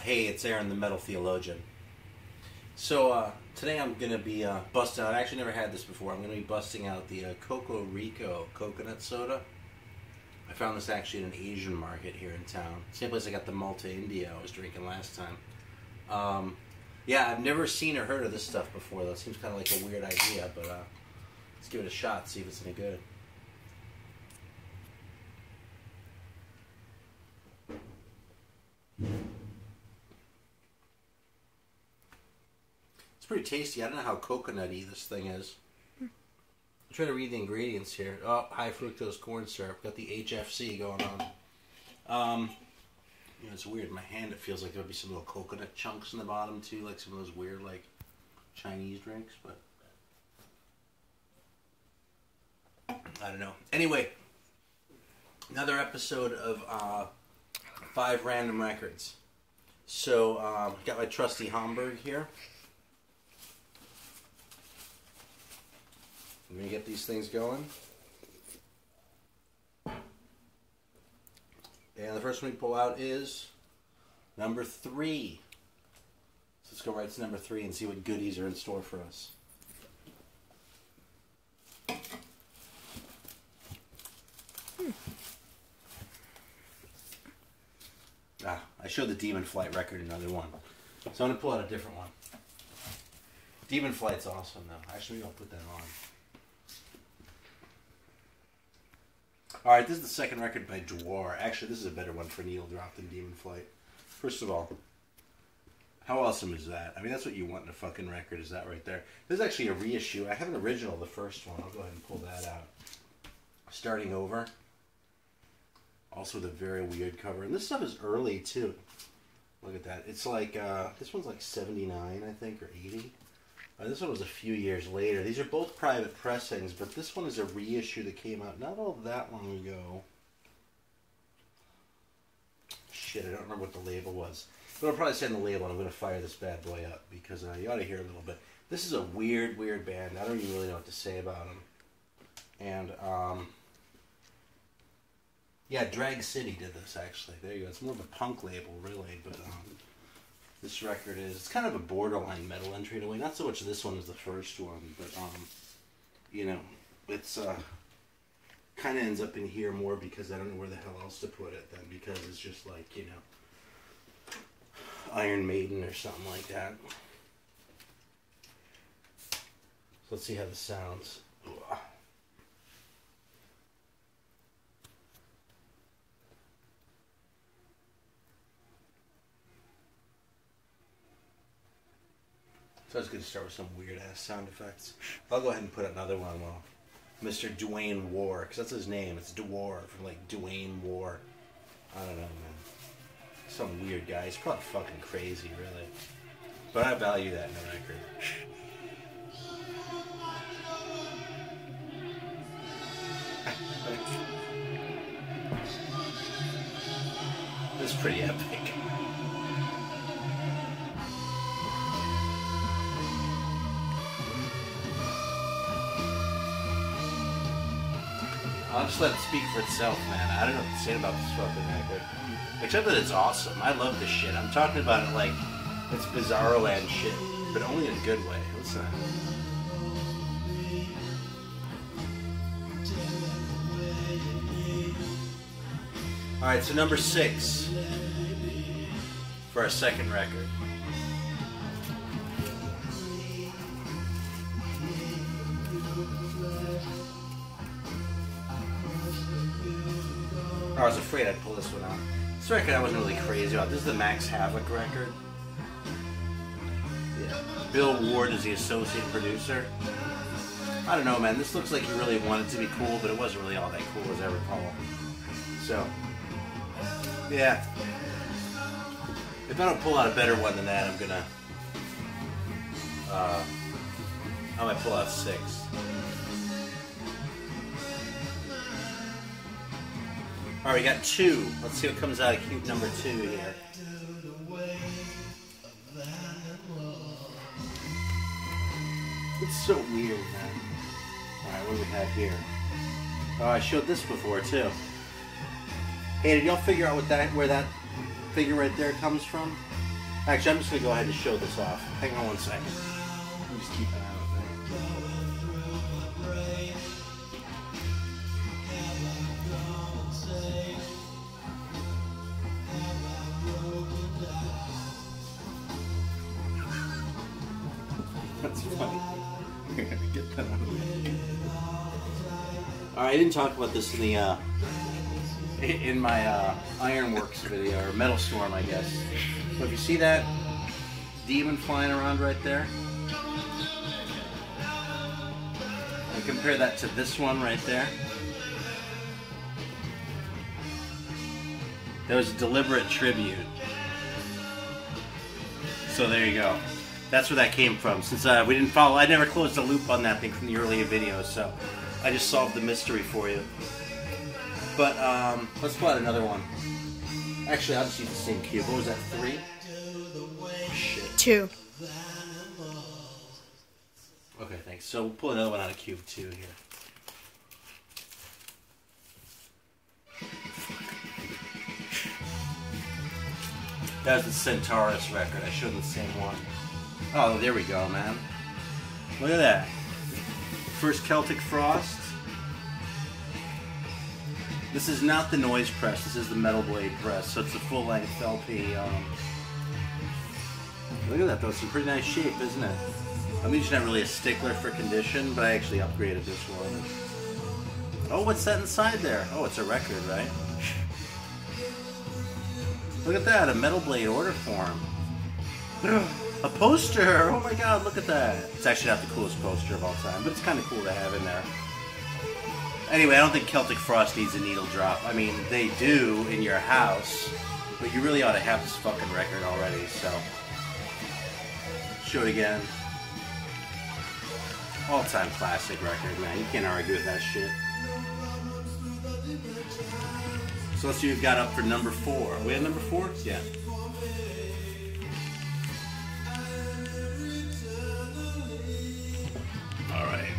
Hey, it's Aaron, the Metal Theologian. So today I'm going to be busting out, I actually never had this before, I'm going to be busting out the Coco Rico coconut soda. I found this actually in an Asian market here in town. Same place I got the Malta India I was drinking last time. Yeah, I've never seen or heard of this stuff before though. It seems kind of like a weird idea, but let's give it a shot, see if it's any good. Pretty tasty. I don't know how coconutty this thing is. I'm trying to read the ingredients here. Oh, high fructose corn syrup. Got the HFC going on. You know, it's weird. In my hand, it feels like there'll be some little coconut chunks in the bottom too, like some of those weird, like Chinese drinks. But I don't know. Anyway, another episode of 5 Random Records. So, got my trusty Hamburg here. I'm going to get these things going. And the first one we pull out is number 3. So let's go right to number 3 and see what goodies are in store for us. I showed the Demon Flight record another one. So I'm going to pull out a different one. Demon Flight's awesome though. Actually, maybe I'll put that on. Alright, this is the second record by Dwar. Actually, this is a better one for Needle Drop than Demon Flight. First of all, how awesome is that? I mean, that's what you want in a fucking record, is that right there. This is actually a reissue. I have an original of the first one. I'll go ahead and pull that out. Starting Over. Also with a very weird cover. And this stuff is early, too. Look at that. It's like, this one's like 79, I think, or 80. This one was a few years later. These are both private pressings, but this one is a reissue that came out not all that long ago. Shit, I don't remember what the label was. But I'll probably say on the label, and I'm going to fire this bad boy up, because you ought to hear a little bit. This is a weird, weird band. I don't even really know what to say about them. And, yeah, Drag City did this, actually. There you go. It's more of a punk label, really, but, this record is, it's kind of a borderline metal entry in a way. Not so much this one as the first one, but, you know, it's, kind of ends up in here more because I don't know where the hell else to put it than because it's just like, you know, Iron Maiden or something like that. So let's see how this sounds. Ugh. So I was going to start with some weird-ass sound effects. I'll go ahead and put another one while Mr. Dwayne War, because that's his name. It's Dwar, from like Dwayne War. I don't know, man. Some weird guy. He's probably fucking crazy, really. But I value that in a record. This is pretty epic. I'll just let it speak for itself, man. I don't know what to say about this fucking record. Except that it's awesome. I love this shit. I'm talking about it like it's Bizarro Land shit, but only in a good way. Listen. Alright, so number 6 for our second record. I was afraid I'd pull this one out. This record I wasn't really crazy about. This is the Max Havoc record. Yeah. Bill Ward is the associate producer. I don't know, man. This looks like he really wanted to be cool, but it wasn't really all that cool as I recall. So, yeah. If I don't pull out a better one than that, I'm gonna... I might pull out 6. Alright, we got 2. Let's see what comes out of cute number 2 here. It's so weird, man. Alright, what do we have here? Oh, I showed this before, too. Hey, did y'all figure out what where that figure right there comes from? Actually, I'm just going to go ahead and show this off. Hang on one second. Let me just keep an eye on it. That's funny. Get that out of the way. Alright, I didn't talk about this in the in my Ironworks video, or Metal Storm, I guess. But if you see that demon flying around right there, and compare that to this one right there, that was a deliberate tribute. So there you go. That's where that came from. Since we didn't follow, I never closed the loop on that thing from the earlier videos, so I just solved the mystery for you. But let's pull out another one. Actually, I'll just use the same cube. What was that, 3? Shit. 2. Okay, thanks. So we'll pull another one out of cube 2 here. That was the Centaurus record. I showed them the same one. Oh, there we go, man. Look at that. First Celtic Frost. This is not the noise press. This is the Metal Blade press. So it's a full-length LP. Look at that, though. It's in pretty nice shape, isn't it? I'm usually not really a stickler for condition, but I actually upgraded this one. Oh, what's that inside there? Oh, it's a record, right? Look at that, a Metal Blade order form. A poster! Oh my god, look at that. It's actually not the coolest poster of all time, but it's kind of cool to have in there. Anyway, I don't think Celtic Frost needs a needle drop. I mean, they do in your house, but you really ought to have this fucking record already, so. Show it again. All-time classic record, man. You can't argue with that shit. So let's see what we've got up for number 4. Are we at number 4? Yeah. Alright.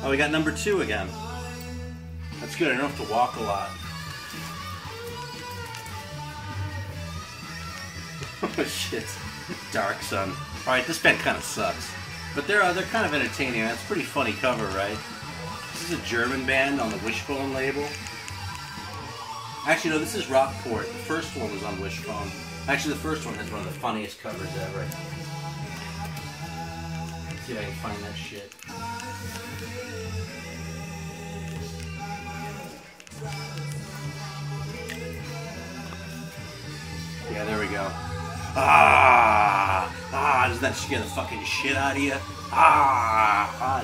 Oh, we got number 2 again. That's good. I don't have to walk a lot. Oh, shit. Dark Sun. Alright, this band kind of sucks. But they're kind of entertaining. That's a pretty funny cover, right? This is a German band on the Wishbone label. Actually, no, this is Rockport. The first one was on Wishbone. Actually, the first one has one of the funniest covers ever. Let's see if I can find that shit. Yeah, there we go. Doesn't that scare the fucking shit out of you?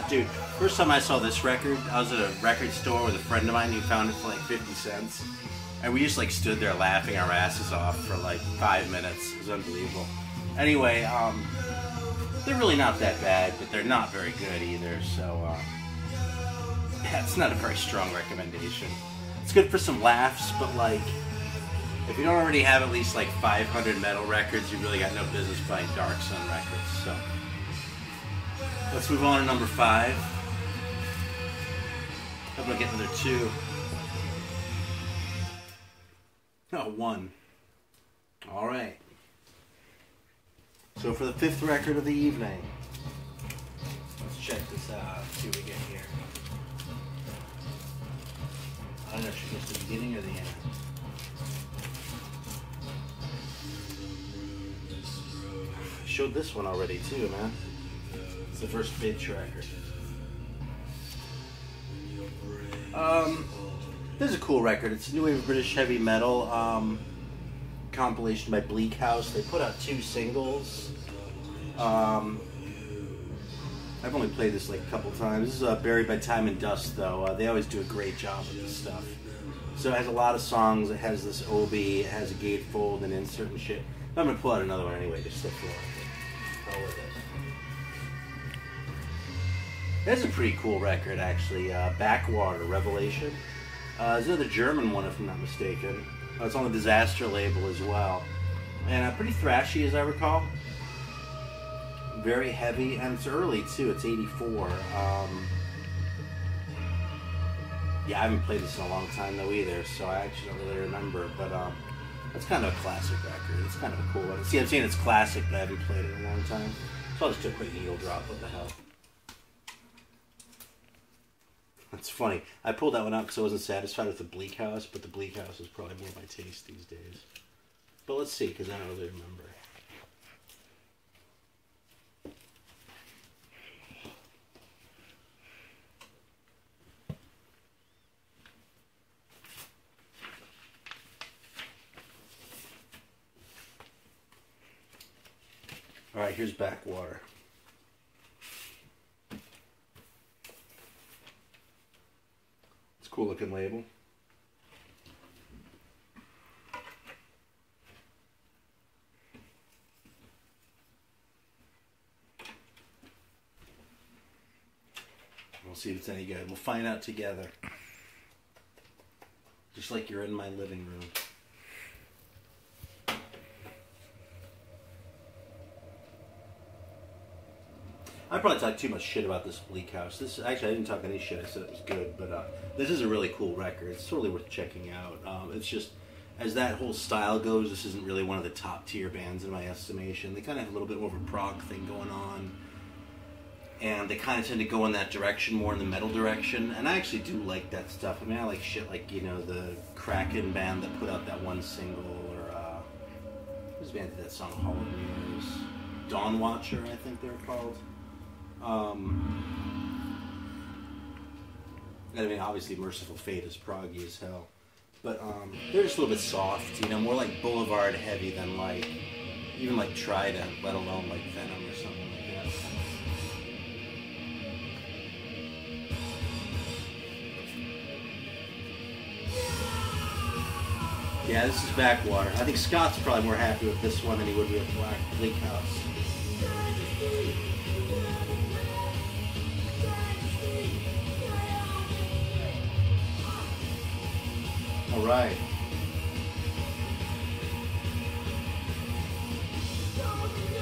Dude. First time I saw this record, I was at a record store with a friend of mine who found it for like 50 cents. And we just like stood there laughing our asses off for like 5 minutes. It was unbelievable. Anyway, they're really not that bad, but they're not very good either, so yeah, it's not a very strong recommendation. It's good for some laughs, but like, if you don't already have at least like 500 metal records, you really got no business buying Dark Sun records, so. Let's move on to number 5. How about get another 2? Oh, 1. Alright. So for the 5th record of the evening, let's check this out, see what we get here. I don't know if she gets the beginning or the end. I showed this one already too, man. It's the first Bitch record. This is a cool record. It's a new wave of British heavy metal compilation by Bleak House. They put out 2 singles. I've only played this like a couple times. This is Buried by Time and Dust, though. They always do a great job with this stuff. So it has a lot of songs. It has this obi, it has a gatefold and insert and shit. I'm gonna pull out another one anyway, just to throw it with it. That's a pretty cool record, actually. Backwater, Revelation. There's another German one, if I'm not mistaken. It's on the Disaster label as well. And pretty thrashy, as I recall. Very heavy, and it's early, too. It's 84. Yeah, I haven't played this in a long time, though, either, so I actually don't really remember. But That's kind of a classic record. It's kind of a cool one. See, I'm saying it's classic, but I haven't played it in a long time. So I'll just do a quick needle drop. What the hell? That's funny. I pulled that one out because I wasn't satisfied with the Bleak House, but the Bleak House is probably more my taste these days. But let's see, because I don't really remember. Alright, here's Backwater. It's a cool looking label. We'll see if it's any good. We'll find out together. Just like you're in my living room. I probably talked too much shit about this Bleak House. This actually, I didn't talk any shit. I said it was good, but this is a really cool record. It's totally worth checking out. It's just, as that whole style goes, this isn't really one of the top tier bands in my estimation. They kind of have a little bit more of a prog thing going on, and they kind of tend to go in that direction, more in the metal direction. And I actually do like that stuff. I mean, I like shit like, you know, the Kraken band that put out that one single, or whose band did that song, Hall of Mirrors? Dawn Watcher, I think they were called. I mean, obviously Merciful Fate is proggy as hell, but they're just a little bit soft, you know, more like Boulevard heavy than like, even like Trident, let alone like Venom or something like that. Yeah, this is Backwater. I think Scott's probably more happy with this one than he would be with Bleak House. All right.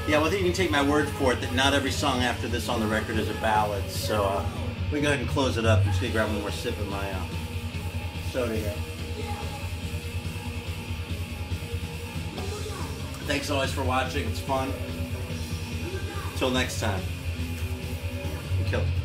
Yeah, well, I think you can take my word for it that not every song after this on the record is a ballad. So we go ahead and close it up. I'm just gonna grab one more sip of my soda here. Thanks always for watching. It's fun. Until next time. We killed it.